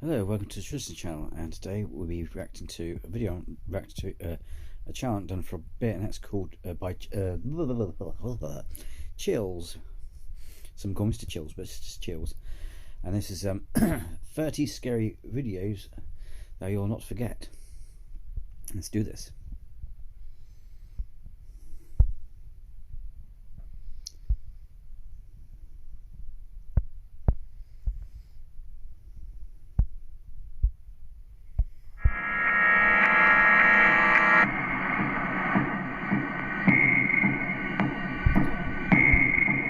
Hello, welcome to the Tristan channel, and today we'll be reacting to a video, a chant done for a bit, and that's called by Chills. Some call Mr. Chills, but it's just Chills. And this is 30 scary videos that you'll not forget. Let's do this.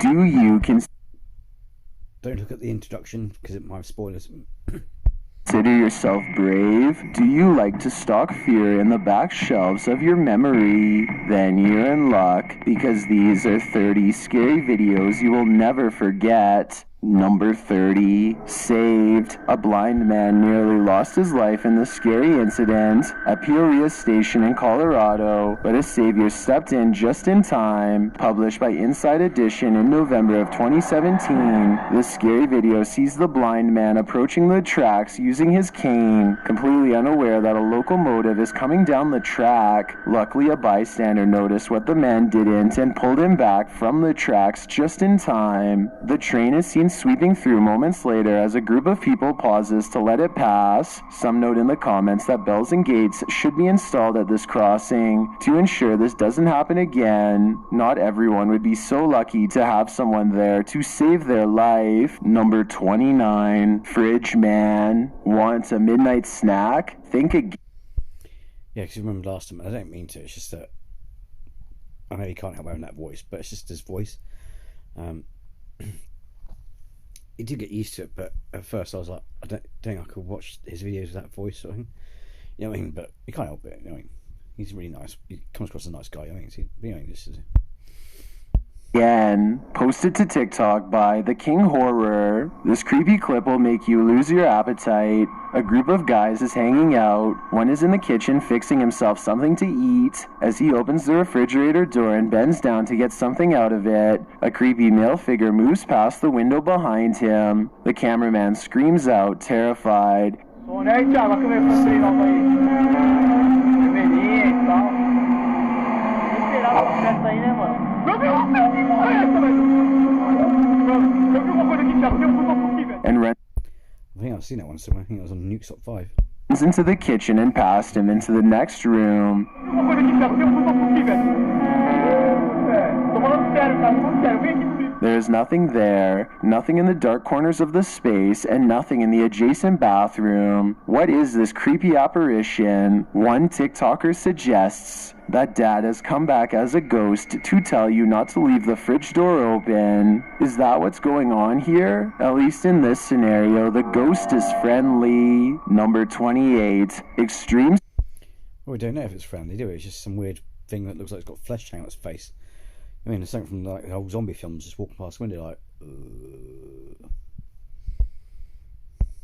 Do you Don't look at the introduction because it might have spoilers. consider yourself brave? Do you like to stock fear in the back shelves of your memory? Then you're in luck, because these are 30 scary videos you will never forget. Number 30, Saved. A blind man nearly lost his life in the scary incident at Peoria Station in Colorado, but a savior stepped in just in time. Published by Inside Edition in November of 2017, this scary video sees the blind man approaching the tracks using his cane, completely unaware that a locomotive is coming down the track. Luckily, a bystander noticed what the man didn't and pulled him back from the tracks just in time. The train is seen sweeping through moments later as a group of people pauses to let it pass. Some note in the comments that bells and gates should be installed at this crossing to ensure this doesn't happen again. Not everyone would be so lucky to have someone there to save their life. Number 29, Fridge Man. Want a midnight snack? Think again. Yeah, because you remember last time, I don't mean to, it's just that I know you can't help having that voice, but it's just his voice. You do get used to it, but at first I was like, I don't think I could watch his videos with that voice sort of thing. You know what I mean? But you can't help it. You know what I mean? He's really nice. He comes across as a nice guy. I mean, this is. Again, posted to TikTok by The King Horror. This creepy clip will make you lose your appetite. A group of guys is hanging out. One is in the kitchen fixing himself something to eat. As he opens the refrigerator door and bends down to get something out of it, a creepy male figure moves past the window behind him. The cameraman screams out, terrified. And I think I've seen that one somewhere. I think it was on Nuke Top 5. runs into the kitchen and past him into the next room. There is nothing there, nothing in the dark corners of the space, and nothing in the adjacent bathroom. What is this creepy apparition? One TikToker suggests that Dad has come back as a ghost to tell you not to leave the fridge door open. Is that what's going on here? At least in this scenario, the ghost is friendly. Number 28, Extreme. Well, we don't know if it's friendly, do we? It's just some weird thing that looks like it's got flesh hanging on its face. I mean, it's something from like the old zombie films, just walking past the window like,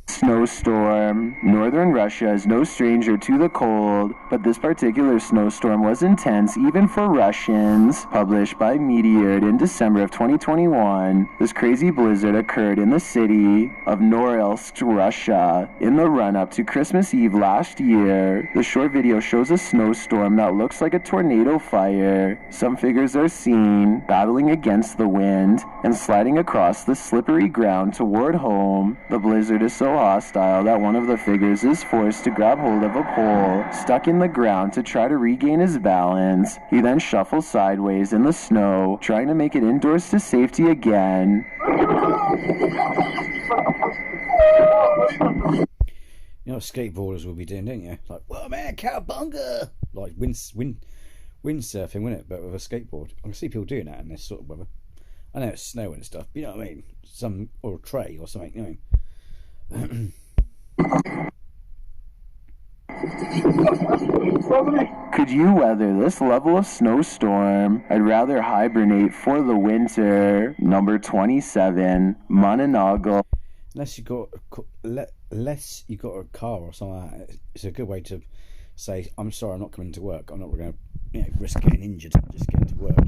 Snowstorm. Northern Russia is no stranger to the cold, but this particular snowstorm was intense even for Russians. Published by Meteored in December of 2021, this crazy blizzard occurred in the city of Norilsk, Russia, in the run-up to Christmas Eve last year. The short video shows a snowstorm that looks like a tornado fire. Some figures are seen battling against the wind and sliding across the slippery ground toward home. The blizzard is so hostile that one of the figures is forced to grab hold of a pole stuck in the ground to try to regain his balance. He then shuffles sideways in the snow, trying to make it indoors to safety again. you know what skateboarders will be doing, don't you? Like, whoa man, cowabunga! Like windsurfing, wouldn't it? But with a skateboard. I can see people doing that in this sort of weather. I know it's snow and stuff, but you know what I mean? Or a tray or something, you know what I mean? Could you weather this level of snowstorm? I'd rather hibernate for the winter. Number 27, Mananago. Unless you got a car or something like that, it's a good way to say, I'm sorry, I'm not coming to work. I'm not going to risk getting injured. Just getting to work.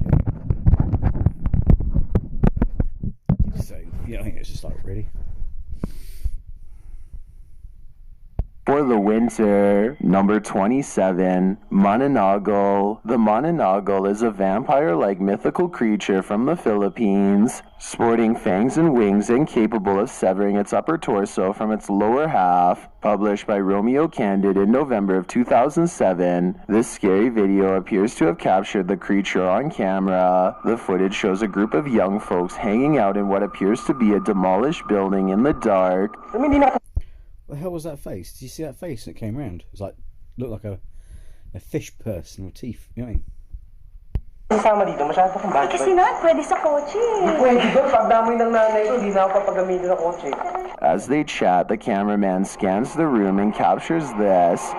So, I think it's just like, really? for the winter. Number 27, Mananagal. The Mananagal is a vampire-like mythical creature from the Philippines, sporting fangs and wings and capable of severing its upper torso from its lower half. Published by Romeo Candid in November of 2007, this scary video appears to have captured the creature on camera. The footage shows a group of young folks hanging out in what appears to be a demolished building in the dark. What the hell was that face? Did you see that face that came around? It was like, looked like a fish person with teeth, you know what I mean? Kasama dito, masyado kang budget. Kasi na, pwede sa kotse. Pwede doon, pag damoy ng nanay ko, hindi na ako papagamitin ng kotse. As they chat, the cameraman scans the room and captures this.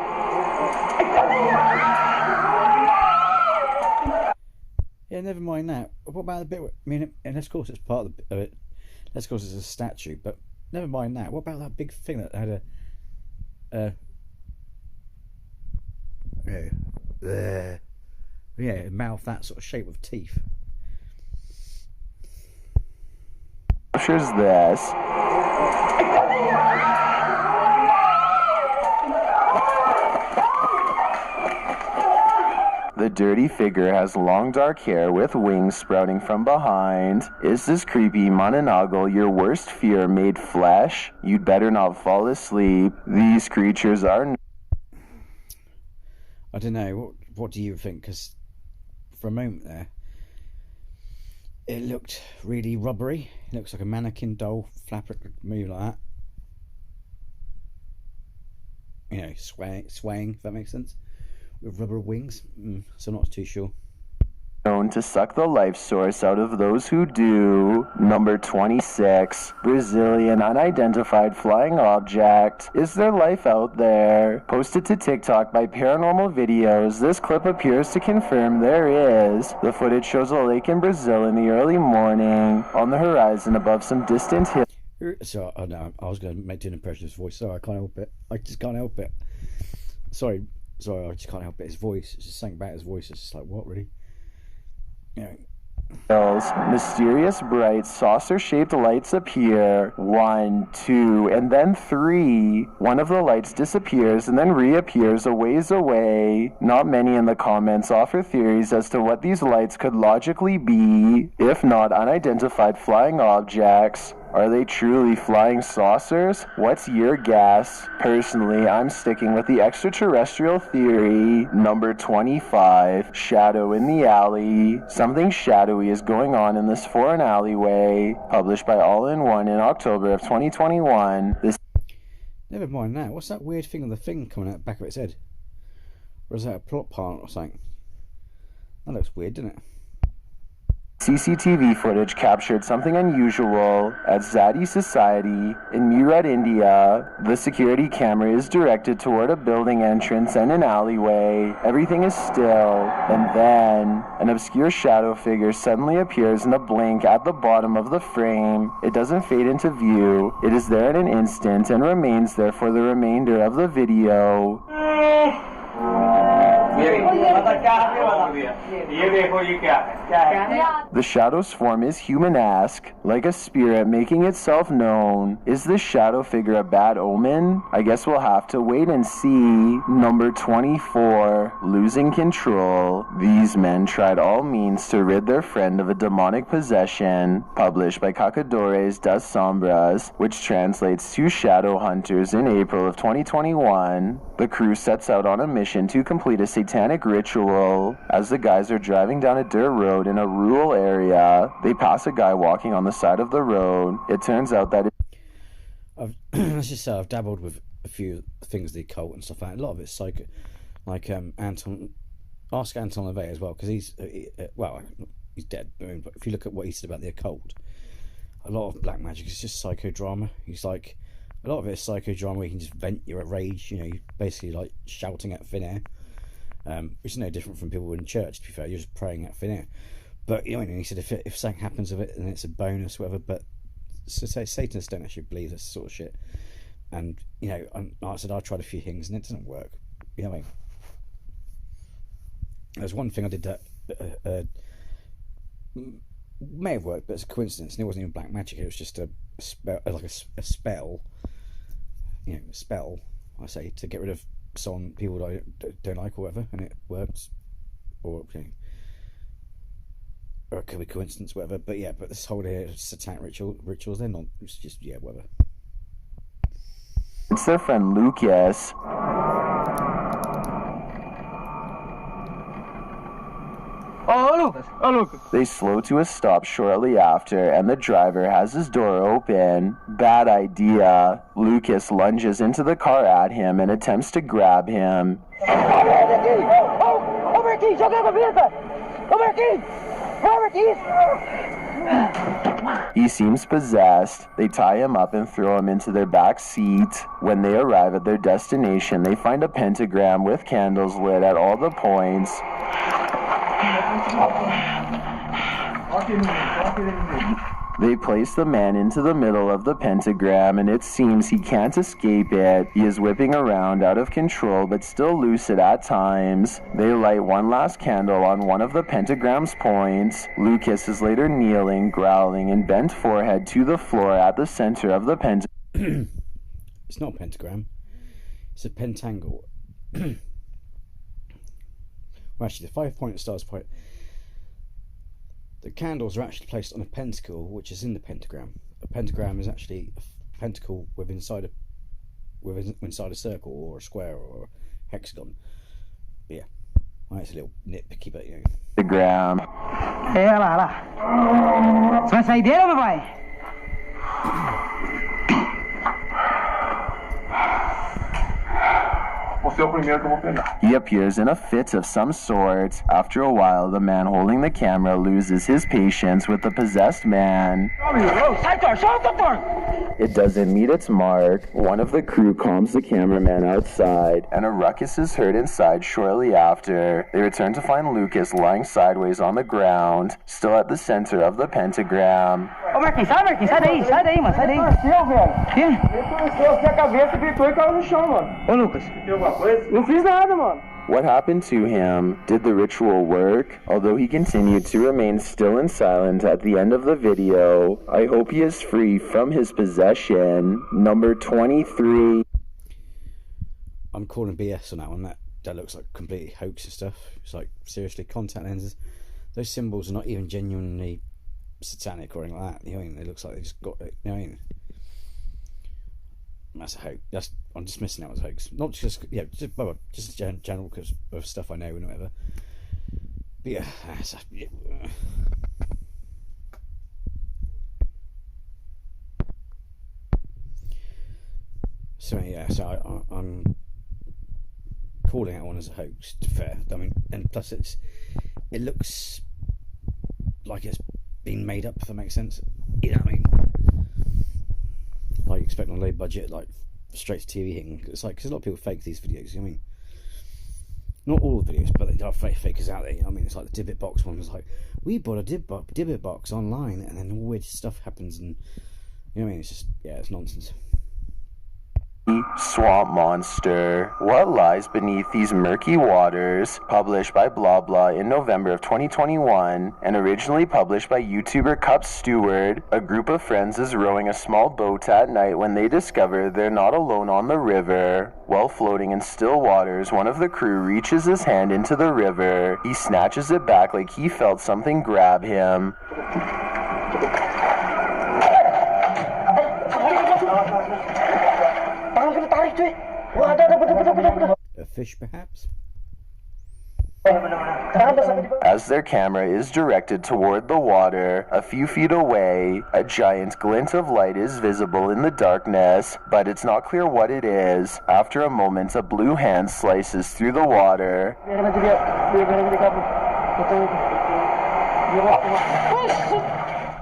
Yeah, never mind that. What about the bit? I mean, and of course it's part of it. Of course it's a statue, but never mind that. What about that big thing that had a mouth that sort of shape with teeth? Captures this. The dirty figure has long dark hair with wings sprouting from behind. Is this creepy Mananagal your worst fear made flesh? You'd better not fall asleep. These creatures are... I don't know. What do you think? Because for a moment there, it looked really rubbery. It looks like a mannequin doll flapper move like that. You know, swaying, if that makes sense. With rubber wings. So not too sure. Known to suck the life source out of those who do. Number 26, Brazilian unidentified flying object. Is there life out there? Posted to TikTok by Paranormal Videos, this clip appears to confirm there is. The footage shows a lake in Brazil in the early morning. On the horizon above some distant hills. So, oh no, I was going to do an impression of his voice. Sorry, I can't help it. I just can't help it. Sorry, I just can't help it. His voice, it's just something about his voice. It's just like, what, really? You know. Mysterious bright saucer-shaped lights appear. 1, 2, and then 3. One of the lights disappears and then reappears a ways away. Not many in the comments offer theories as to what these lights could logically be, if not unidentified flying objects. Are they truly flying saucers? What's your guess? Personally, I'm sticking with the extraterrestrial theory. Number 25, shadow in the alley. Something shadowy is going on in this foreign alleyway. Published by All-in-One in October of 2021. Never mind that. What's that weird thing on the thing coming out the back of its head? Or is that a plot part or something? That looks weird, doesn't it? CCTV footage captured something unusual at Zadi Society in Meerut, India. The security camera is directed toward a building entrance and an alleyway. Everything is still, and then an obscure shadow figure suddenly appears in a blink at the bottom of the frame. It doesn't fade into view. It is there in an instant and remains there for the remainder of the video. The shadow's form is human-esque, like a spirit making itself known. Is this shadow figure a bad omen? I guess we'll have to wait and see. Number 24, losing control. These men tried all means to rid their friend of a demonic possession. Published by Cacadores das Sombras, which translates to Shadow Hunters in April of 2021. The crew sets out on a mission to complete a satanic ritual. As the guys are driving down a dirt road in a rural area, they pass a guy walking on the side of the road. It turns out that let's just say I've dabbled with a few things, the occult and stuff. A lot of it's psycho, like Anton. Ask Anton LaVey as well, because he's dead. I mean, but if you look at what he said about the occult, a lot of black magic is just psychodrama. He's like, a lot of it is psychodrama where you can just vent your rage. You know, you're basically like shouting at thin air. Which is no different from people in church, to be fair. You're just praying at thin air. But, you know, he said if something happens with it, then it's a bonus, whatever. But Satanists don't actually believe this sort of shit. And, you know, like I said, I tried a few things and it doesn't work. You know what I mean? There's one thing I did that may have worked, but it's a coincidence. And it wasn't even black magic. It was just a spell, like a spell. You know, a spell. I say, to get rid of someone people don't like or whatever, and it works, or or it could be coincidence, whatever. But yeah, but this whole satanic rituals, they're not. It's just whatever. It's their friend Lucas. Oh, Lucas. They slow to a stop shortly after, and the driver has his door open. Bad idea. Lucas lunges into the car at him and attempts to grab him. He seems possessed. They tie him up and throw him into their back seat. When they arrive at their destination, they find a pentagram with candles lit at all the points. They place the man into the middle of the pentagram, and it seems he can't escape it. He is whipping around out of control, but still lucid at times. They light one last candle on one of the pentagram's points. Lucas is later kneeling, growling, and bent forehead to the floor at the center of the pentagram. It's not a pentagram. It's a pentangle. Well, actually, the 5-point stars point. The candles are actually placed on a pentacle, which is in the pentagram. A pentagram is actually a pentacle inside a circle or a square or a hexagon. But yeah, well, it's a little nitpicky, but you know. Pentagram. Hey, hala. Sua saideira, papai? He appears in a fit of some sort. After a while, the man holding the camera loses his patience with the possessed man. It doesn't meet its mark. One of the crew calms the cameraman outside, and a ruckus is heard inside shortly after. They return to find Lucas lying sideways on the ground, still at the center of the pentagram. Ô, Marquinhos, sai daí, mano, sai daí. Quê? Ele começou a cabeça, gritou e caiu no chão, mano. Ô, Lucas. Tem alguma coisa? Não fiz nada, mano. What happened to him? Did the ritual work? Although he continued to remain still and silent at the end of the video, I hope he is free from his possession. Number 23. I'm calling BS on that one. That looks like completely hoax and stuff. It's like, seriously, contact lenses. Those symbols are not even genuinely satanic or anything like that. You know what I mean? It looks like they just got it. You know what I mean? That's a hoax. I'm dismissing that as a hoax. Not just just general because of stuff I know and whatever. But yeah, so yeah, so I'm calling that one as a hoax. Fair. I mean, and plus it looks like it's been made up. If that makes sense. You know what I mean? Like expecting a low budget, like straight to TV thing. It's like, because a lot of people fake these videos. You know what I mean? Not all the videos, but there are fakers out there. You know what I mean? It's like the Dibbit box one was like, we bought a Dibbit box online, and then all weird stuff happens, and you know what I mean? It's just, yeah, it's nonsense. Swamp Monster. What lies beneath these murky waters? Published by Blah Blah in November of 2021 and originally published by YouTuber Cup Stewart. A group of friends is rowing a small boat at night when they discover they're not alone on the river. While floating in still waters, one of the crew reaches his hand into the river. He snatches it back like he felt something grab him. A fish, perhaps? As their camera is directed toward the water, a few feet away, a giant glint of light is visible in the darkness, but it's not clear what it is. After a moment, a blue hand slices through the water.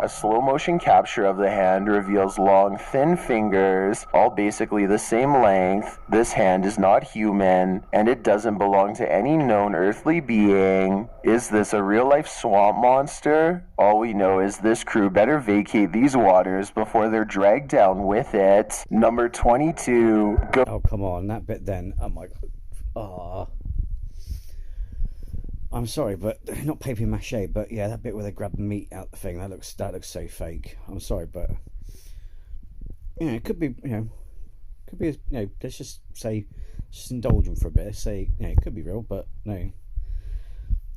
A slow-motion capture of the hand reveals long, thin fingers, all basically the same length. This hand is not human, and it doesn't belong to any known earthly being. Is this a real-life swamp monster? All we know is this crew better vacate these waters before they're dragged down with it. Number 22. Oh, come on, that bit then. Oh my god. Ah. I'm sorry, but not paper mache, but yeah, that bit where they grab the meat out the thing, that looks so fake. I'm sorry, but it could be could be, let's just say, just indulge them for a bit. Say, it could be real, but no.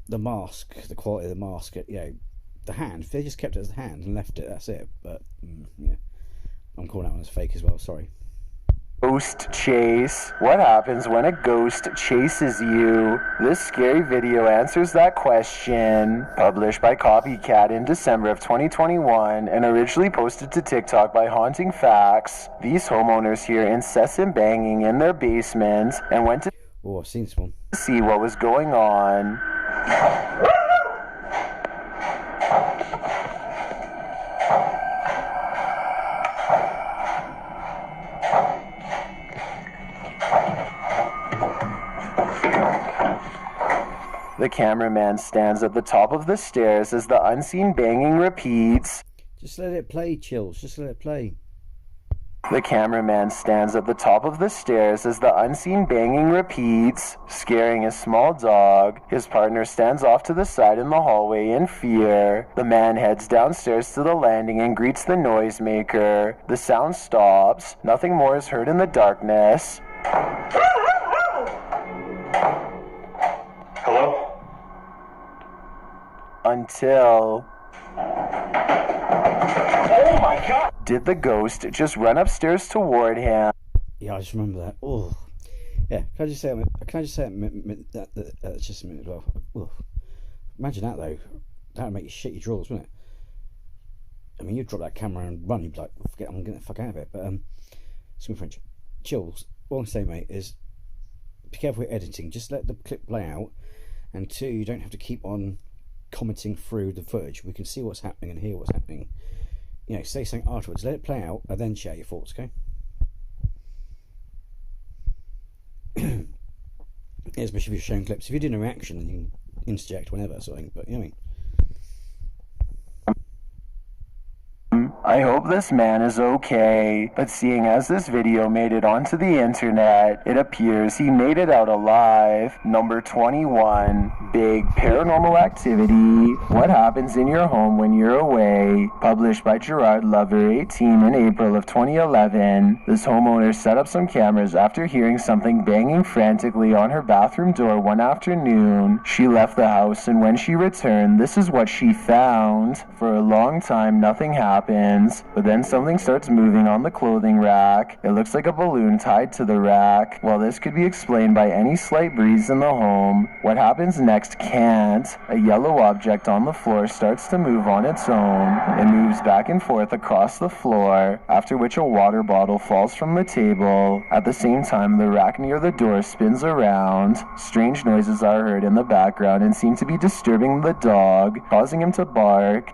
The mask, the quality of the mask, the hand, if they just kept it as the hand and left it, that's it. But, yeah. I'm calling that one as fake as well, sorry. Ghost chase. What happens when a ghost chases you? This scary video answers that question. Published by Copycat in December of 2021 and originally posted to TikTok by Haunting Facts. These homeowners hear incessant banging in their basement and went to I've seen this one. See what was going on. The cameraman stands at the top of the stairs as the unseen banging repeats. Just let it play, Chills. Just let it play. The cameraman stands at the top of the stairs as the unseen banging repeats, scaring a small dog. His partner stands off to the side in the hallway in fear. The man heads downstairs to the landing and greets the noisemaker. The sound stops. Nothing more is heard in the darkness. Hello? Until... Oh my god! Did the ghost just run upstairs toward him? Yeah, I just remember that. Oh, yeah. Can I just say that's just a minute as well? Ooh. Imagine that though. That would make you shit your drawers, wouldn't it? I mean, you'd drop that camera and run. You'd be like, "Forget, I'm getting the fuck out of it." But excuse me, French. Chills. All I'm saying, mate, is be careful with editing. Just let the clip play out, and two, you don't have to keep on commenting through the footage. We can see what's happening and hear what's happening. Say something afterwards, let it play out, and then share your thoughts, okay? Especially if you're showing clips. If you're doing a reaction, then you can interject whenever, sort of thing, but you know what I mean? I hope this man is okay, but seeing as this video made it onto the internet, it appears he made it out alive. Number 21, Big Paranormal Activity. What happens in your home when you're away? Published by Gerard Lover, 18, in April of 2011. This homeowner set up some cameras after hearing something banging frantically on her bathroom door one afternoon. She left the house, and when she returned, this is what she found. For a long time, nothing happened. But then something starts moving on the clothing rack. It looks like a balloon tied to the rack. While this could be explained by any slight breeze in the home, what happens next can't. A yellow object on the floor starts to move on its own. It moves back and forth across the floor, after which a water bottle falls from the table. At the same time, the rack near the door spins around. Strange noises are heard in the background and seem to be disturbing the dog, causing him to bark.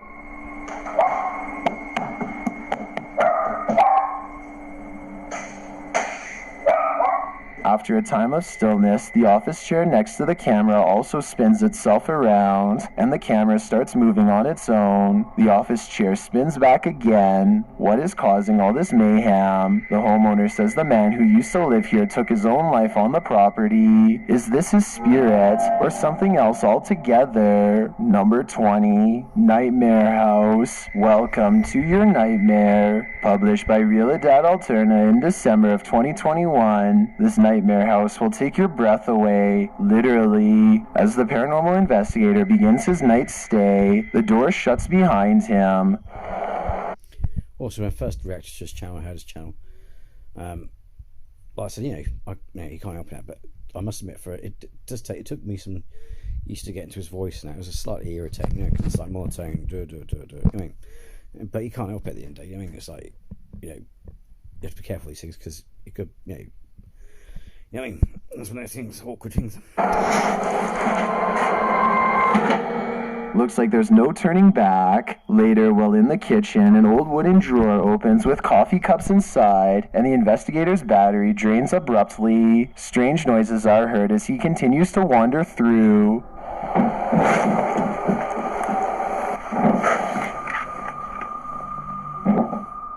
After a time of stillness, the office chair next to the camera also spins itself around, and the camera starts moving on its own. The office chair spins back again. What is causing all this mayhem? The homeowner says the man who used to live here took his own life on the property. Is this his spirit, or something else altogether? Number 20, Nightmare House. Welcome to your nightmare. Published by Realidad Alterna in December of 2021. This nightmare house will take your breath away, literally. As the paranormal investigator begins his night stay, the door shuts behind him. Also, my first reaction to this channel, I heard this channel. Like I said, you can't help it, but I must admit, it took me some used to get into his voice, and it was a slightly irritating, because it's like monotone, I mean, but you can't help it at the end of the day. I mean, it's like, you have to be careful with these things, because it could, I mean, that's one of those things, awkward things. Looks like there's no turning back. Later, while in the kitchen, an old wooden drawer opens with coffee cups inside, and the investigator's battery drains abruptly. Strange noises are heard as he continues to wander through.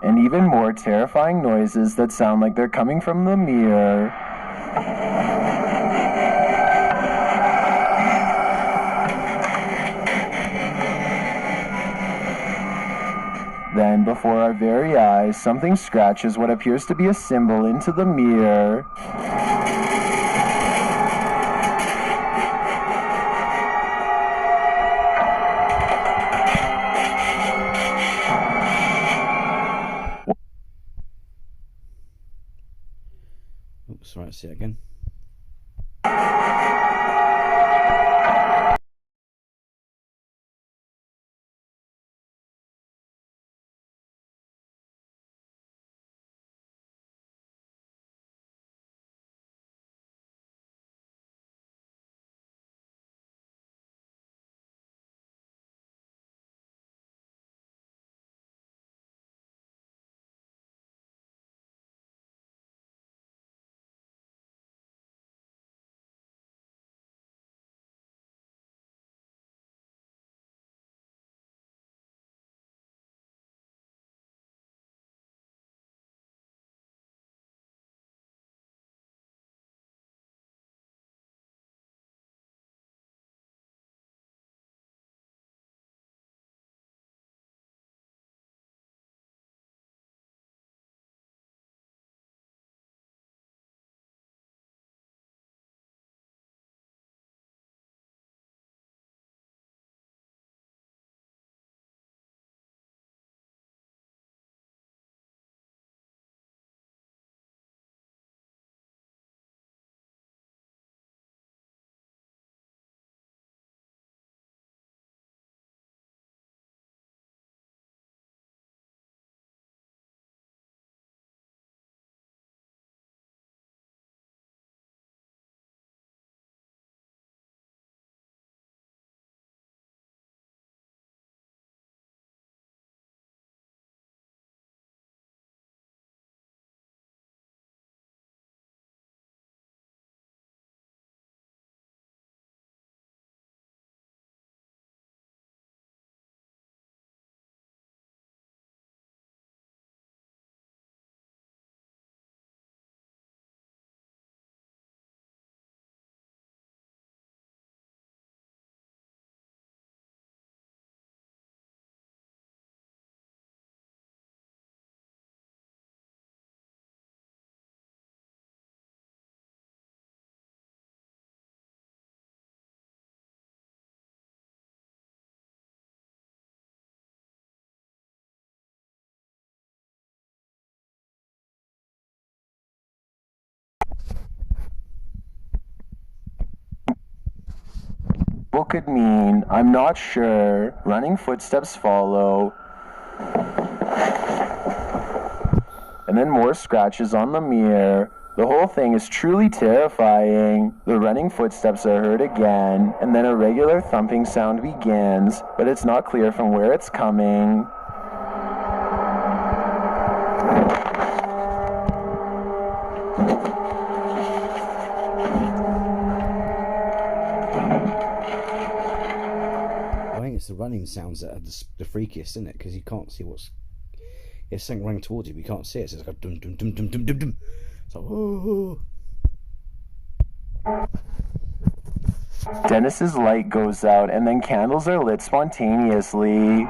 And even more terrifying noises that sound like they're coming from the mirror. Then, before our very eyes, something scratches what appears to be a symbol into the mirror. Oops, right, see it again. What could mean, I'm not sure. Running footsteps follow. And then more scratches on the mirror. The whole thing is truly terrifying. The running footsteps are heard again, and then a regular thumping sound begins, but it's not clear from where it's coming. The running sounds that are the freakiest, isn't it? Because you can't see what's... It's something running towards you, but you can't see it. So it's like dum dum dum dum dum dum dum. It's like, oh. Dennis's light goes out, and then candles are lit spontaneously.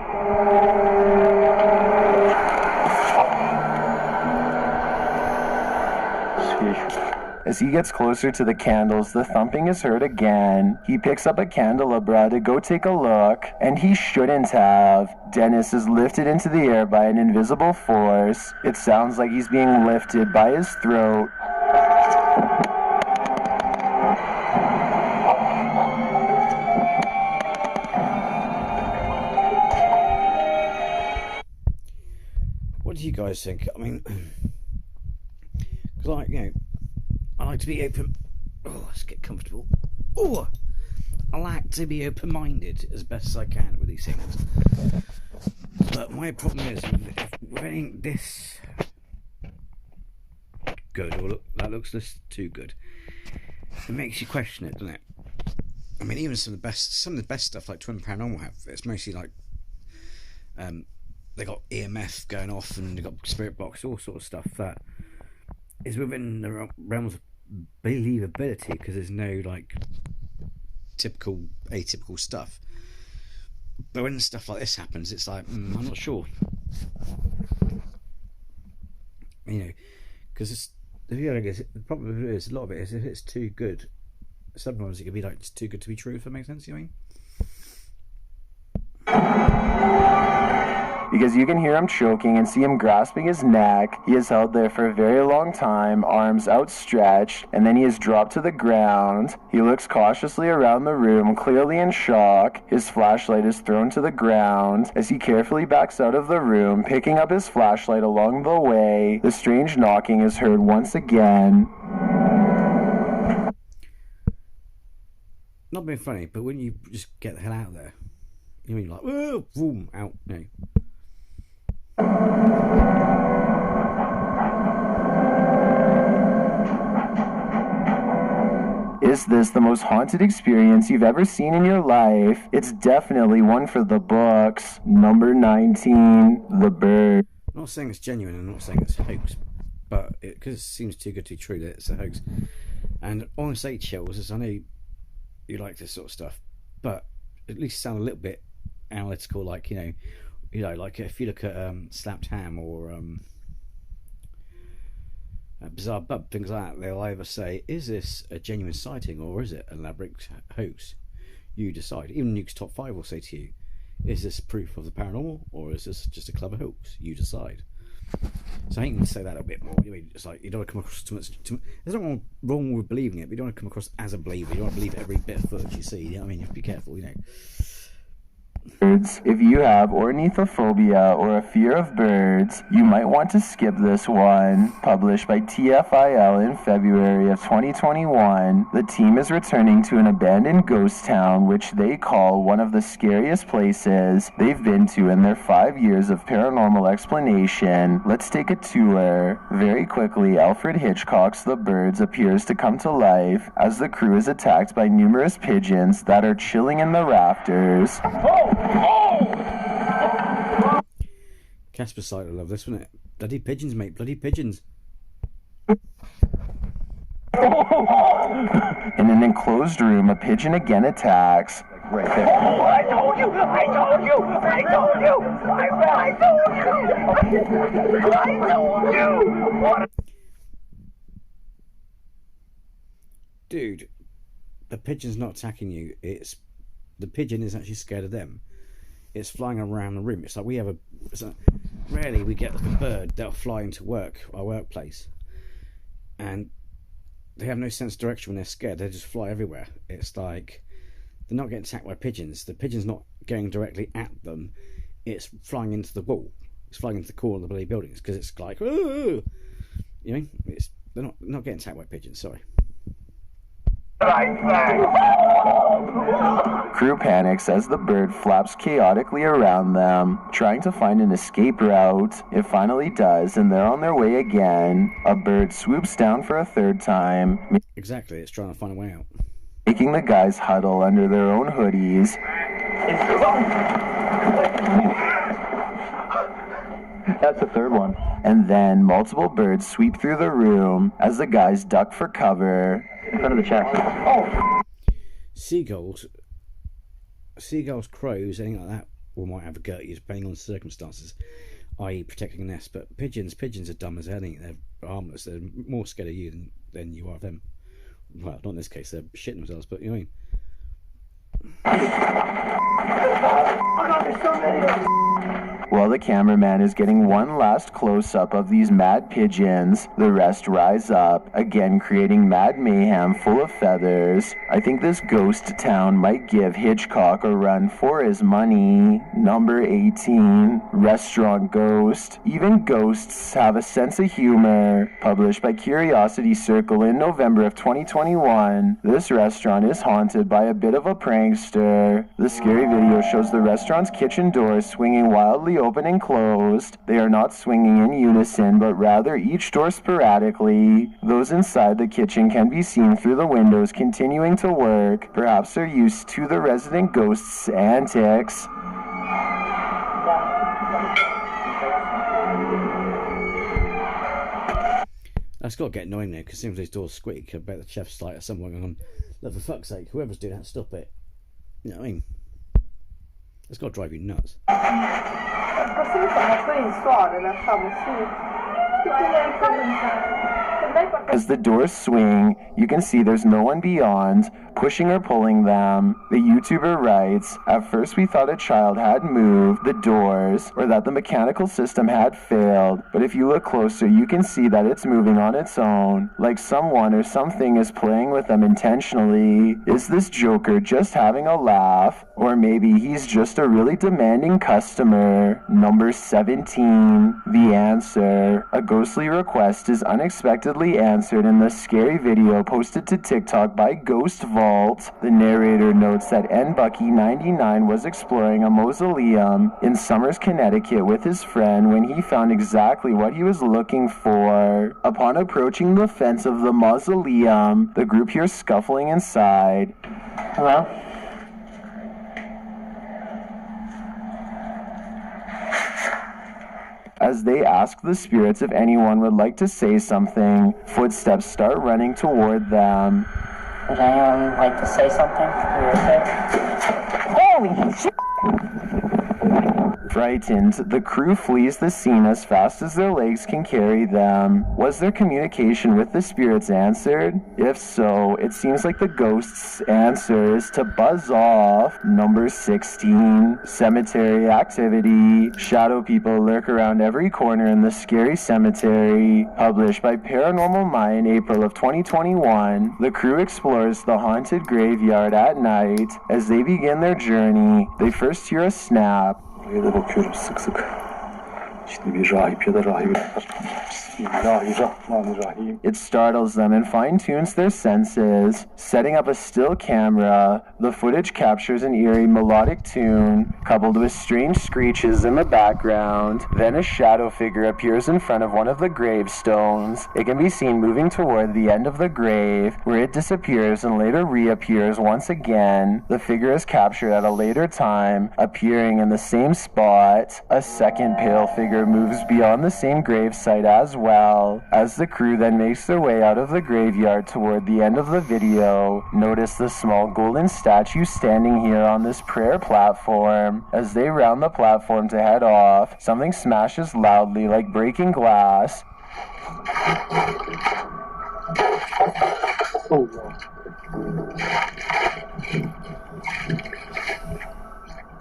As he gets closer to the candles, the thumping is heard again. He picks up a candelabra to go take a look, and he shouldn't have. Dennis is lifted into the air by an invisible force. It sounds like he's being lifted by his throat. What do you guys think? I mean, because I like to be open. Oh, let's get comfortable. Oh, I like to be open-minded as best as I can with these things. But my problem is, if running this good, or that looks just too good, it makes you question it, doesn't it? I mean, even some of the best stuff like Twin Paranormal have. It's mostly like, they got EMF going off, and they got spirit box, all sort of stuff that is within the realms of believability, because there's no like atypical stuff. But when stuff like this happens, it's like I'm not sure. You know, because the problem is a lot of it is if it's too good, sometimes it can be like it's too good to be true. If that makes sense, you know what Because you can hear him choking and see him grasping his neck. He is held there for a very long time, arms outstretched, and then he is dropped to the ground. He looks cautiously around the room, clearly in shock. His flashlight is thrown to the ground. As he carefully backs out of the room, picking up his flashlight along the way, the strange knocking is heard once again. Not being funny, but when you just get the hell out of there, you mean like, whoa, boom, out, no. Is this the most haunted experience you've ever seen in your life? It's definitely one for the books. Number 19, The Bird. I'm not saying it's genuine, I'm not saying it's a hoax, but because it seems too good to be true that it's a hoax. And all I'm saying, Chills, is I know you like this sort of stuff, but at least sound a little bit analytical, like, you know, like if you look at Slapped Ham or Bizarre Bub, things like that, they'll either say, is this a genuine sighting or is it an elaborate hoax? You decide. Even Nuke's Top 5 will say to you, is this proof of the paranormal or is this just a clever hoax? You decide. So I think you can say that a bit more. I mean, it's like you don't want to come across too much. There's nothing wrong with believing it, but you don't want to come across as a believer. You don't want to believe every bit of footage you see. You know what I mean? You have to be careful, you know. If you have ornithophobia or a fear of birds, you might want to skip this one. Published by TFIL in February of 2021, the team is returning to an abandoned ghost town which they call one of the scariest places they've been to in their 5 years of paranormal explanation. Let's take a tour. Very quickly, Alfred Hitchcock's The Birds appears to come to life as the crew is attacked by numerous pigeons that are chilling in the rafters. Casper site, I love this, wouldn't it? Bloody pigeons, mate, bloody pigeons. In an enclosed room, a pigeon again attacks. Right there. Oh, I told you! I told you! I told you! I told you! I told you! What? Dude, the pigeon's not attacking you. It's the pigeon is actually scared of them. It's flying around the room. It's like we have rarely we get like a bird that'll fly into our workplace, and they have no sense of direction when they're scared. They just fly everywhere. It's like they're not getting attacked by pigeons. The pigeon's not going directly at them. It's flying into the wall. It's flying into the core of the bloody buildings because it's like, ooh! You know, they're not getting attacked by pigeons. Sorry. Crew panics as the bird flaps chaotically around them, trying to find an escape route. It finally does, and they're on their way again. A bird swoops down for a third time. Exactly, it's trying to find a way out. Making the guys huddle under their own hoodies. That's the third one. And then multiple birds sweep through the room as the guys duck for cover. In front of the chest. Oh! Seagulls, crows, anything like that, or might have a go at you depending on the circumstances, i.e. protecting a nest. But pigeons are dumb as anything. They're harmless. They're more scared of you than you are of them. Well, not in this case. They're shitting themselves, but you know what I mean. While the cameraman is getting one last close-up of these mad pigeons, the rest rise up, again creating mad mayhem full of feathers. I think this ghost town might give Hitchcock a run for his money. Number 18, Restaurant Ghost. Even ghosts have a sense of humor. Published by Curiosity Circle in November of 2021, this restaurant is haunted by a bit of a prankster. The scary video shows the restaurant's kitchen doors swinging wildly open and closed. They are not swinging in unison, but rather each door sporadically. Those inside the kitchen can be seen through the windows continuing to work. Perhaps they're used to the resident ghost's antics. That's got to get annoying now, because as soon as those doors squeak, I bet the chef's like at some point going, "Look, for fuck's sake, whoever's doing that, stop it." You know what I mean? It's got to drive you nuts. Così sono in suore, lasciamo As the doors swing, you can see there's no one beyond, pushing or pulling them. The YouTuber writes, "At first we thought a child had moved the doors or that the mechanical system had failed, but if you look closer you can see that it's moving on its own, like someone or something is playing with them intentionally. Is this Joker just having a laugh? Or maybe he's just a really demanding customer?" Number 17. The answer. A ghostly request is unexpectedly answered in the scary video posted to TikTok by Ghost Vault. The narrator notes that NBucky99 was exploring a mausoleum in Somers, Connecticut with his friend when he found exactly what he was looking for. Upon approaching the fence of the mausoleum, the group hears scuffling inside. Hello? As they ask the spirits if anyone would like to say something, footsteps start running toward them. Would anyone like to say something? Holy shit! Frightened, the crew flees the scene as fast as their legs can carry them. Was their communication with the spirits answered? If so, it seems like the ghost's answer is to buzz off. Number 16. Cemetery activity. Shadow people lurk around every corner in the scary cemetery. Published by Paranormal Mind in April of 2021, the crew explores the haunted graveyard at night. As they begin their journey, they first hear a snap. It startles them and fine-tunes their senses. Setting up a still camera, the footage captures an eerie melodic tune, coupled with strange screeches in the background. Then a shadow figure appears in front of one of the gravestones. It can be seen moving toward the end of the grave, where it disappears and later reappears once again. The figure is captured at a later time, appearing in the same spot. A second pale figure moves beyond the same grave site as well. As the crew then makes their way out of the graveyard toward the end of the video, notice the small golden statue standing here on this prayer platform. As they round the platform to head off, something smashes loudly like breaking glass.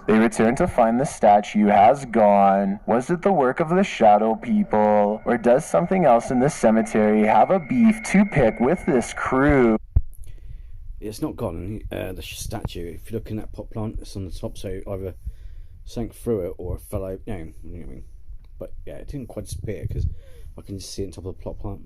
They return to find the statue has gone. Was it the work of the shadow people? Or does something else in this cemetery have a beef to pick with this crew? It's not gone. The statue, if you're looking at pot plant, it's on the top, so either sank through it or fell out. You know what I mean? But yeah, it didn't quite disappear because I can just see it on top of the pot plant.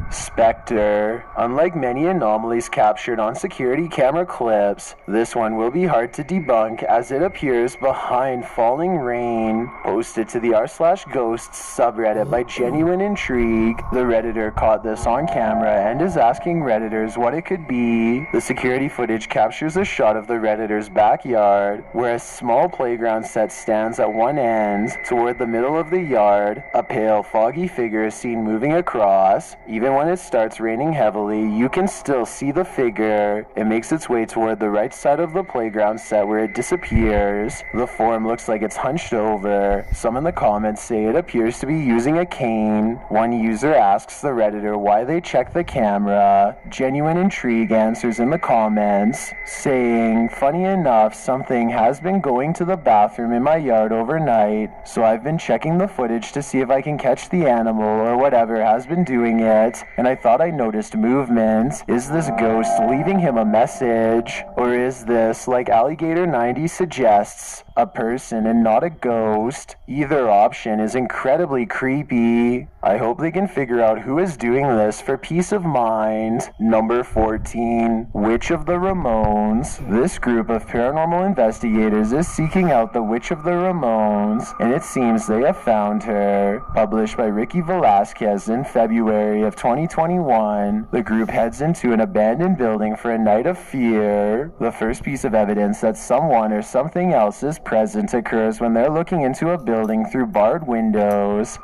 Spectre. Unlike many anomalies captured on security camera clips, this one will be hard to debunk as it appears behind falling rain. Posted to the r/ghosts subreddit by Genuine Intrigue, the Redditor caught this on camera and is asking Redditors what it could be. The security footage captures a shot of the Redditor's backyard, where a small playground set stands at one end. Toward the middle of the yard, a pale, foggy figure is seen moving across. Even when it starts raining heavily, you can still see the figure. It makes its way toward the right side of the playground set where it disappears. The form looks like it's hunched over. Some in the comments say it appears to be using a cane. One user asks the Redditor why they check the camera. Genuine Intrigue answers in the comments, saying, "Funny enough, something has been going to the bathroom in my yard overnight, so I've been checking the footage to see if I can catch the animal or whatever has been doing it, and I thought I noticed movement. Is this ghost leaving him a message? Or is this, like Alligator90 suggests, a person and not a ghost? Either option is incredibly creepy. I hope they can figure out who is doing this for peace of mind." Number 14. Witch of the Ramones. This group of paranormal investigators is seeking out the Witch of the Ramones, and it seems they have found her. Published by Ricky Velasquez in February of 2021, the group heads into an abandoned building for a night of fear. The first piece of evidence that someone or something else is present occurs when they're looking into a building through barred windows.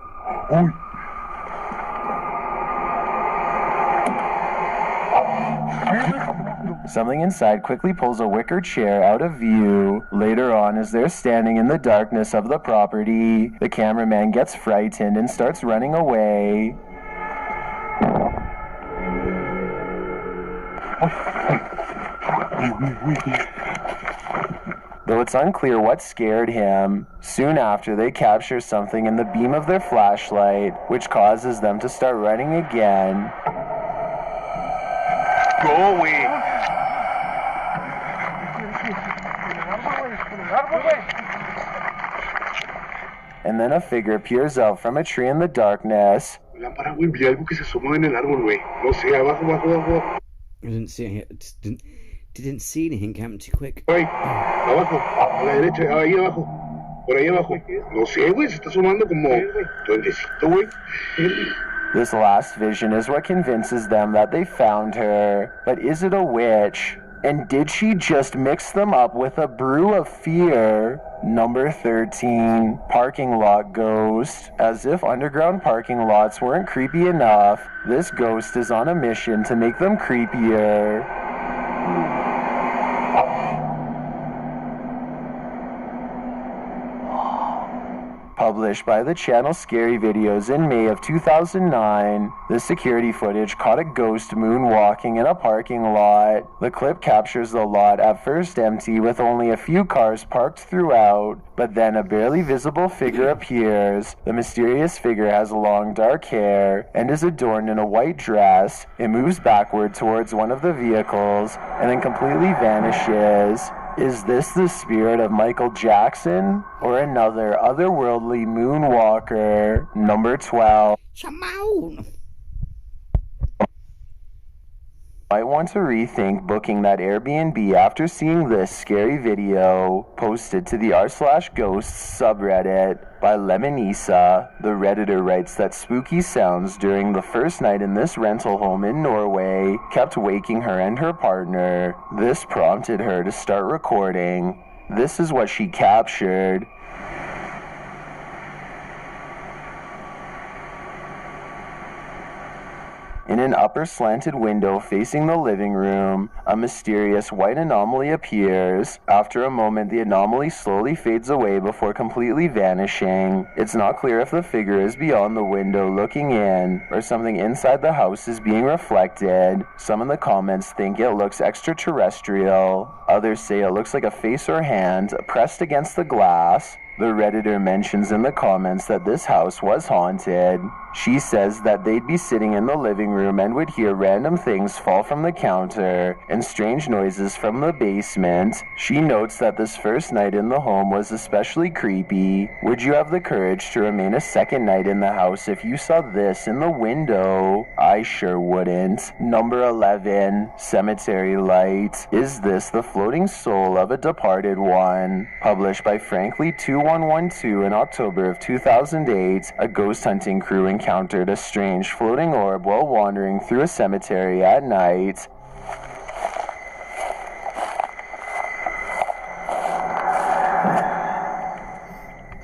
Something inside quickly pulls a wicker chair out of view. Later on, as they're standing in the darkness of the property, the cameraman gets frightened and starts running away. Though it's unclear what scared him, soon after they capture something in the beam of their flashlight, which causes them to start running again. Go away. And then a figure peers out from a tree in the darkness. I didn't see it. Didn't see anything happen too quick. Abajo, a la derecha, ahí abajo. Por ahí abajo. No sé, güey, se está asomando como duendecito, güey. This last vision is what convinces them that they found her. But is it a witch? And did she just mix them up with a brew of fear? Number 13, Parking Lot Ghost. As if underground parking lots weren't creepy enough, this ghost is on a mission to make them creepier. Published by the channel Scary Videos in May of 2009, the security footage caught a ghost moonwalking in a parking lot. The clip captures the lot at first empty with only a few cars parked throughout, but then a barely visible figure appears. The mysterious figure has long dark hair and is adorned in a white dress. It moves backward towards one of the vehicles and then completely vanishes. Is this the spirit of Michael Jackson or another otherworldly moonwalker? Number 12. Shimon! Might want to rethink booking that Airbnb after seeing this scary video posted to the r/ghosts subreddit by Lemonisa. The Redditor writes that spooky sounds during the first night in this rental home in Norway kept waking her and her partner. This prompted her to start recording. This is what she captured. In an upper slanted window facing the living room, a mysterious white anomaly appears. After a moment, the anomaly slowly fades away before completely vanishing. It's not clear if the figure is beyond the window looking in, or something inside the house is being reflected. Some in the comments think it looks extraterrestrial. Others say it looks like a face or hand pressed against the glass. The Redditor mentions in the comments that this house was haunted. She says that they'd be sitting in the living room and would hear random things fall from the counter and strange noises from the basement. She notes that this first night in the home was especially creepy. Would you have the courage to remain a second night in the house if you saw this in the window? I sure wouldn't. Number 11, Cemetery Light. Is this the floating soul of a departed one? Published by Frankly2112 in October of 2008, a ghost hunting crew encountered a strange floating orb while wandering through a cemetery at night.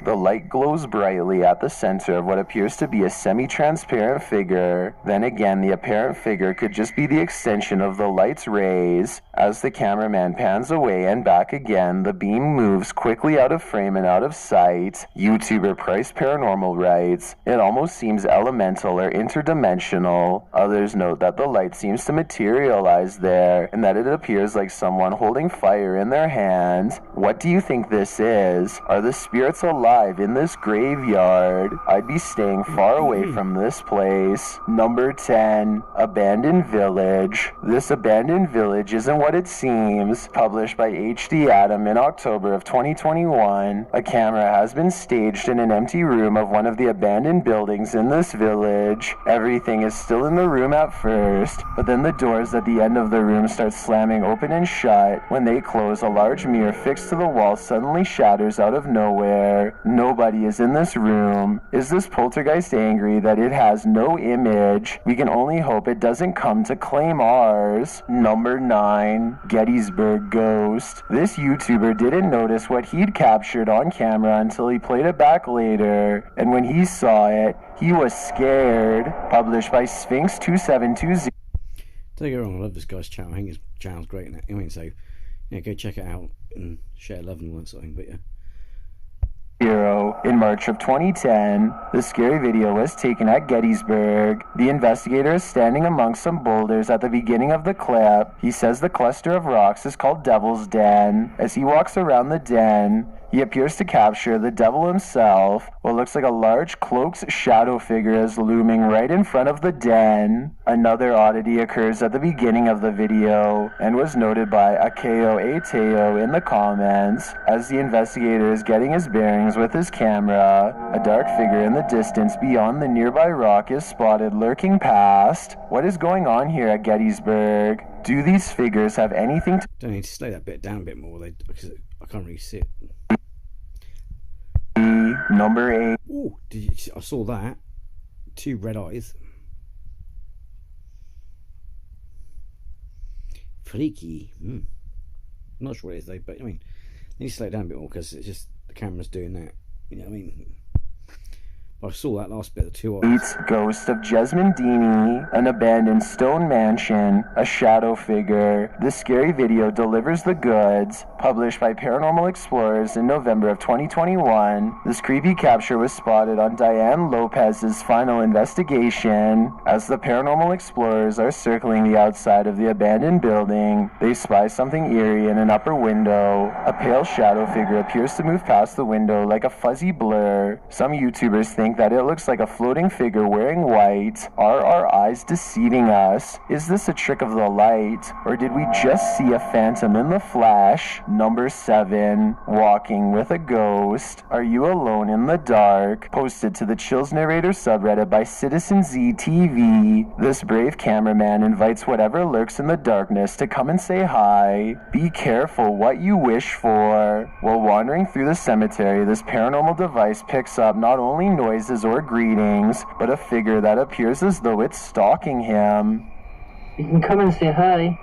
The light glows brightly at the center of what appears to be a semi-transparent figure. Then again, the apparent figure could just be the extension of the light's rays. As the cameraman pans away and back again, the beam moves quickly out of frame and out of sight. YouTuber Price Paranormal writes, "It almost seems elemental or interdimensional." Others note that the light seems to materialize there, and that it appears like someone holding fire in their hand. What do you think this is? Are the spirits alive in this graveyard? I'd be staying far away from this place. Number 10, Abandoned Village. This abandoned village isn't what it seems. Published by HD Adam in October of 2021, a camera has been staged in an empty room of one of the abandoned buildings in this village. Everything is still in the room at first, but then the doors at the end of the room start slamming open and shut. When they close, a large mirror fixed to the wall suddenly shatters out of nowhere. Nobody is in this room. Is this poltergeist angry that it has no image? We can only hope it doesn't come to claim ours. Number 9, Gettysburg Ghost. This YouTuber didn't notice what he'd captured on camera until he played it back later, and when he saw it, he was scared. Published by Sphinx2720. Don't get me wrong, I love this guy's channel. I think his channel's great in that. I mean, so yeah, go check it out and share love and all that sort of thing. But yeah. In March of 2010, the scary video was taken at Gettysburg. The investigator is standing amongst some boulders at the beginning of the clip. He says the cluster of rocks is called Devil's Den. As he walks around the den, he appears to capture the devil himself. What looks like a large cloaked shadow figure is looming right in front of the den. Another oddity occurs at the beginning of the video and was noted by Akeo Ateo in the comments. As the investigator is getting his bearings with his camera, a dark figure in the distance beyond the nearby rock is spotted lurking past. What is going on here at Gettysburg? Do these figures have anything to... Don't need to slow that bit down a bit more, because I can't really see it. Number 8. Oh, I saw that. 2 red eyes. Freaky. I'm not sure what it is though, but I mean, I need to slow it down a bit more because it's just the camera's doing that. You know what I mean? I saw that last bit of 2 eyes. It's Ghost of Jesmond Dini, an abandoned stone mansion, a shadow figure. This scary video delivers the goods. Published by Paranormal Explorers in November of 2021, this creepy capture was spotted on Diane Lopez's final investigation. As the Paranormal Explorers are circling the outside of the abandoned building, they spy something eerie in an upper window. A pale shadow figure appears to move past the window like a fuzzy blur. Some YouTubers think that it looks like a floating figure wearing white. Are our eyes deceiving us? Is this a trick of the light? Or did we just see a phantom in the flesh? Number 7. Walking with a ghost. Are you alone in the dark? Posted to the Chills Narrator subreddit by Citizen ZTV. This brave cameraman invites whatever lurks in the darkness to come and say hi. Be careful what you wish for. While wandering through the cemetery, this paranormal device picks up not only noises or greetings, but a figure that appears as though it's stalking him. You can come and say hi.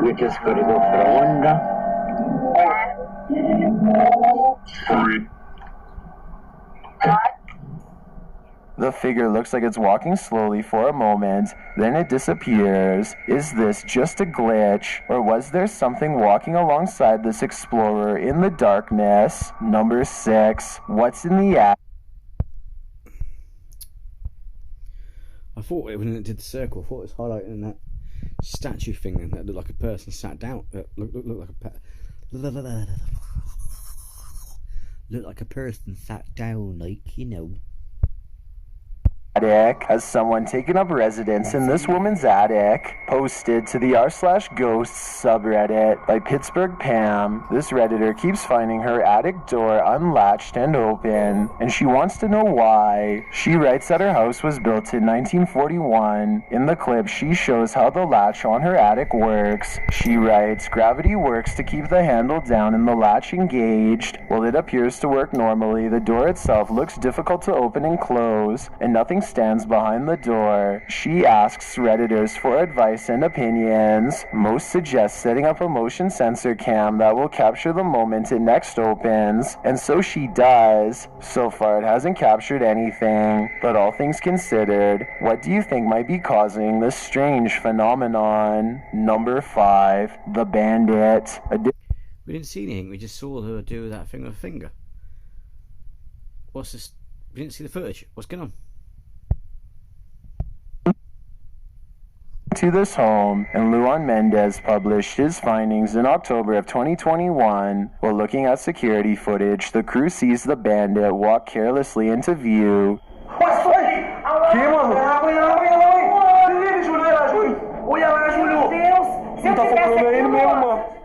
We're just gonna go for a wander. The figure looks like it's walking slowly for a moment, then it disappears. Is this just a glitch, or was there something walking alongside this explorer in the darkness? Number 6. What's in the app? I thought when it did the circle, I thought it was highlighting that statue thing then, that looked like a person sat down. Looked like a person sat down, like, you know. Attic. Has someone taken up residence in this woman's attic? Posted to the r/ghosts subreddit by Pittsburgh Pam. This redditor keeps finding her attic door unlatched and open, and she wants to know why. She writes that her house was built in 1941. In the clip, she shows how the latch on her attic works. She writes, gravity works to keep the handle down and the latch engaged. While it appears to work normally, the door itself looks difficult to open and close, and nothing stands behind the door. She asks Redditors for advice and opinions. Most suggest setting up a motion sensor cam that will capture the moment it next opens, and so she does. So far it hasn't captured anything, but all things considered, what do you think might be causing this strange phenomenon? Number 5. The Bandit. We didn't see anything, we just saw her do that thing with her finger. What's this? We didn't see the footage. What's going on? To this home, and Luan Mendez published his findings in October of 2021. While looking at security footage, the crew sees the bandit walk carelessly into view.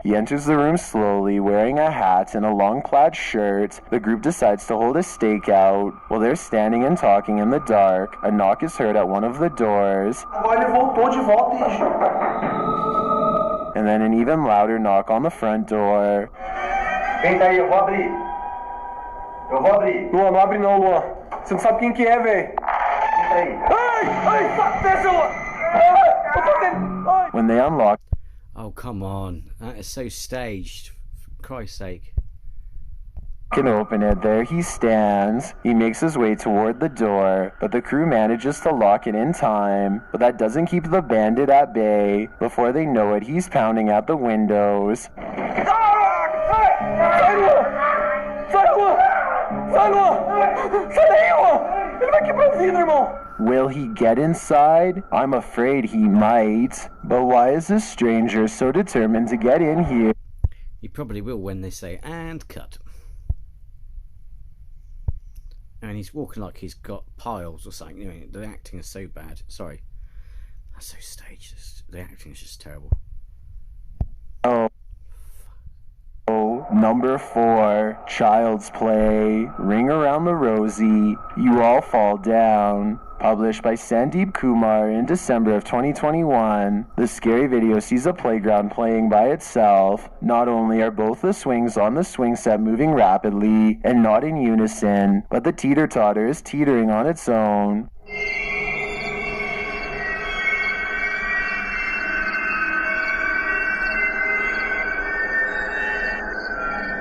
He enters the room slowly, wearing a hat and a long plaid shirt. The group decides to hold a stakeout. While they're standing and talking in the dark, a knock is heard at one of the doors. And then an even louder knock on the front door. Luan, não abre não, Luan. Você não sabe quem que é, velho. When they unlock... Oh, come on. That is so staged. For Christ's sake. can open it, there he stands. He makes his way toward the door, but the crew manages to lock it in time. But that doesn't keep the bandit at bay. Before they know it, he's pounding at the windows. Will he get inside? I'm afraid he might. But why is this stranger so determined to get in here? He probably will when they say, and cut. And he's walking like he's got piles or something. You know, the acting is so bad. Sorry. That's so staged. The acting is just terrible. Oh. Number 4, Child's Play, Ring Around the Rosie, You All Fall Down. Published by Sandeep Kumar in December of 2021, the scary video sees a playground playing by itself. Not only are both the swings on the swing set moving rapidly and not in unison, but the teeter-totter is teetering on its own.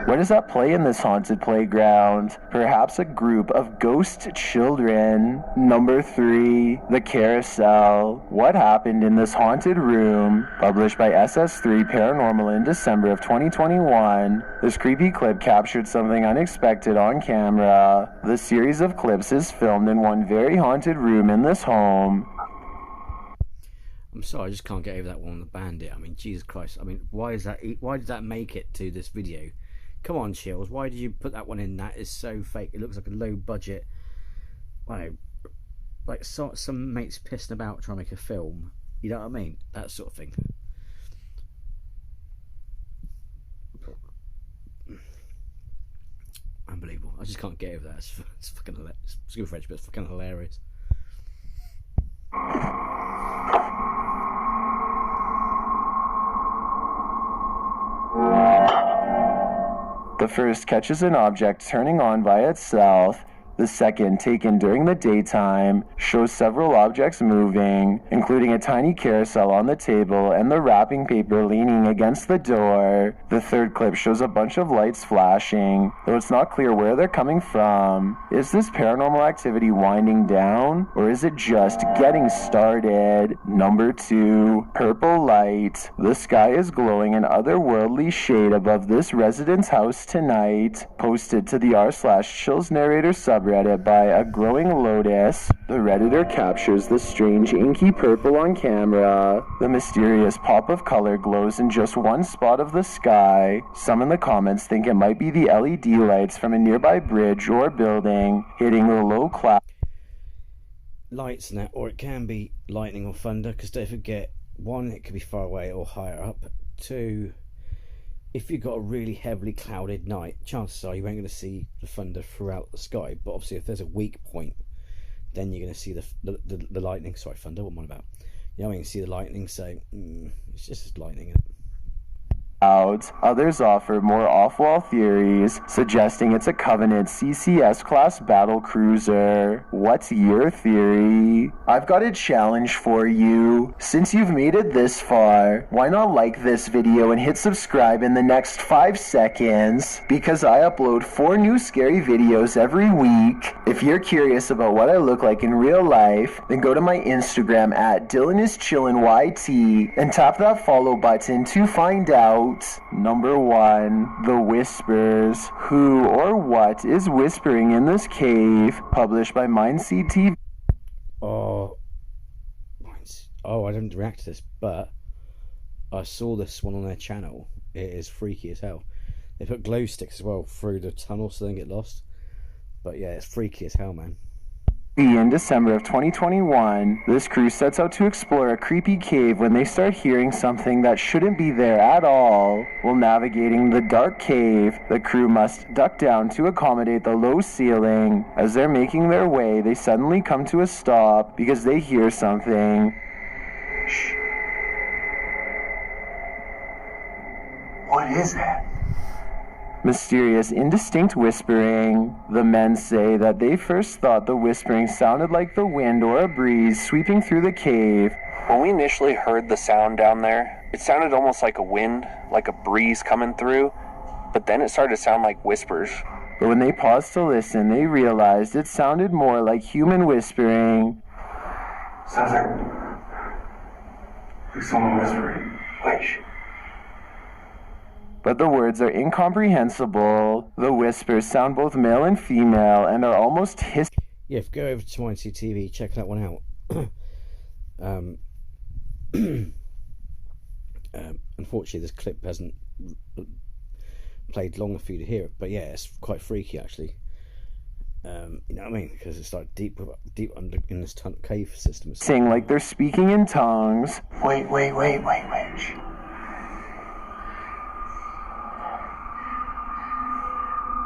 What is at play in this haunted playground? Perhaps a group of ghost children. Number 3, The Carousel. What happened in this haunted room? Published by SS3 Paranormal in December of 2021. This creepy clip captured something unexpected on camera. The series of clips is filmed in one very haunted room in this home. I'm sorry, I just can't get over that one on the Bandit. I mean, Jesus Christ. I mean, why did that make it to this video? Come on, Chills. Why did you put that one in? That is so fake. It looks like a low budget. I don't know, like some mates pissing about trying to make a film. You know what I mean? That sort of thing. Unbelievable. I just can't get over that. It's fucking hilarious. Excuse French, but it's fucking hilarious. The first catches an object turning on by itself. The second, taken during the daytime, shows several objects moving, including a tiny carousel on the table and the wrapping paper leaning against the door. The third clip shows a bunch of lights flashing, though it's not clear where they're coming from. Is this paranormal activity winding down, or is it just getting started? Number 2, Purple Light. The sky is glowing an otherworldly shade above this resident's house tonight. Posted to the r/Chills narrator subreddit by A Growing Lotus. The Redditor captures the strange inky purple on camera. The mysterious pop of color glows in just one spot of the sky. Some in the comments think it might be the LED lights from a nearby bridge or building hitting the low cloud. Lights and that, or it can be lightning or thunder, because don't forget, 1, it could be far away or higher up. 2, if you've got a really heavily clouded night, chances are you ain't going to see the thunder throughout the sky. But obviously, if there's a weak point, then you're going to see the lightning. Sorry, thunder. What am I about? You know, you can see the lightning. So it's just lightning. Isn't it? Others offer more off-wall theories, suggesting it's a Covenant CCS-class battle cruiser. What's your theory? I've got a challenge for you. Since you've made it this far, why not like this video and hit subscribe in the next 5 seconds? Because I upload 4 new scary videos every week. If you're curious about what I look like in real life, then go to my Instagram at DylanIsChillinYT and tap that follow button to find out. Number 1, The Whispers. Who or what is whispering in this cave? Published by Mindseed TV. I didn't react to this, but I saw this one on their channel. It is freaky as hell. They put glow sticks as well through the tunnel so they don't get lost. But yeah, it's freaky as hell, man. In December of 2021, this crew sets out to explore a creepy cave when they start hearing something that shouldn't be there at all. While navigating the dark cave, the crew must duck down to accommodate the low ceiling. As they're making their way, they suddenly come to a stop because they hear something. Shh. What is that? Mysterious, indistinct whispering. The men say that they first thought the whispering sounded like the wind or a breeze sweeping through the cave. When we initially heard the sound down there, it sounded almost like a wind, like a breeze coming through, but then it started to sound like whispers. But when they paused to listen, they realized it sounded more like human whispering. Sounds like someone whispering. Wait. But the words are incomprehensible. The whispers sound both male and female and are almost hissing. Yeah, if you go over to ICTV, check that one out. Unfortunately, this clip hasn't played long for you to hear it, but yeah, it's quite freaky actually. You know what I mean? Because it's like deep under in this cave system. Sing like they're speaking in tongues. Wait.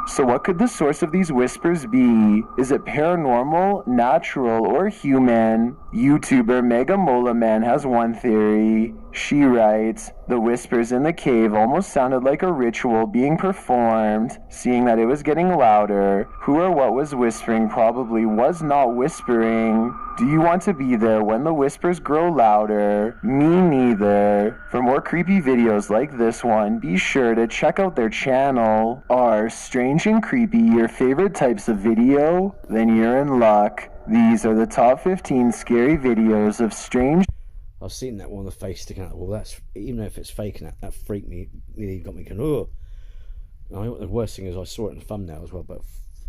So what could the source of these whispers be? Is it paranormal, natural, or human? YouTuber Mega Mola Man has one theory. She writes, the whispers in the cave almost sounded like a ritual being performed. Seeing that it was getting louder, who or what was whispering probably was not whispering. Do you want to be there when the whispers grow louder? Me neither. For more creepy videos like this one, be sure to check out their channel. Are strange and creepy your favorite types of video? Then you're in luck. These are the top 15 scary videos of strange... I've seen that one, the face sticking out. Well, that's, even if it's fake, and that freaked me, nearly got me going, oh. And the worst thing is I saw it in the thumbnail as well, but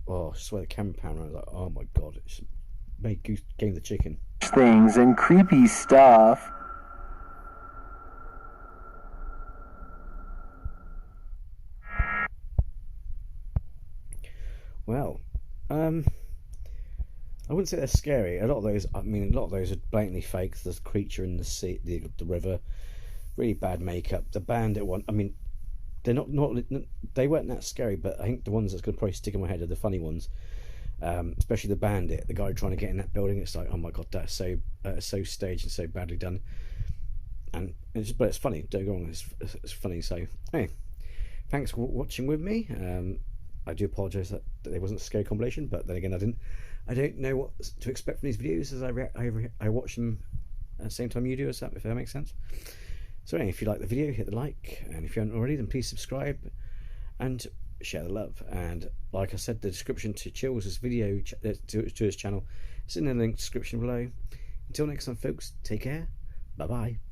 I swear the camera pan around, I was like, oh my god, it's made Goose Game the Chicken. Things and creepy stuff. Well, I wouldn't say they're scary. A lot of those are blatantly fake. The creature in the sea, the river, really bad makeup. The Bandit one, I mean, they're not they weren't that scary, but I think the ones that's going to probably stick in my head are the funny ones. Especially the Bandit, the guy trying to get in that building. It's like, oh my god, that's so staged and so badly done. And but it's funny. Don't go wrong, it's funny. So anyway, thanks for watching with me. I do apologise that it wasn't a scary compilation, but then again, I don't know what to expect from these videos as I watch them at the same time you do, if that makes sense. So anyway, if you like the video, hit the like, and if you haven't already, then please subscribe and share the love. And like I said, the description to Chill's video to his channel is in the link description below. Until next time, folks, take care. Bye bye.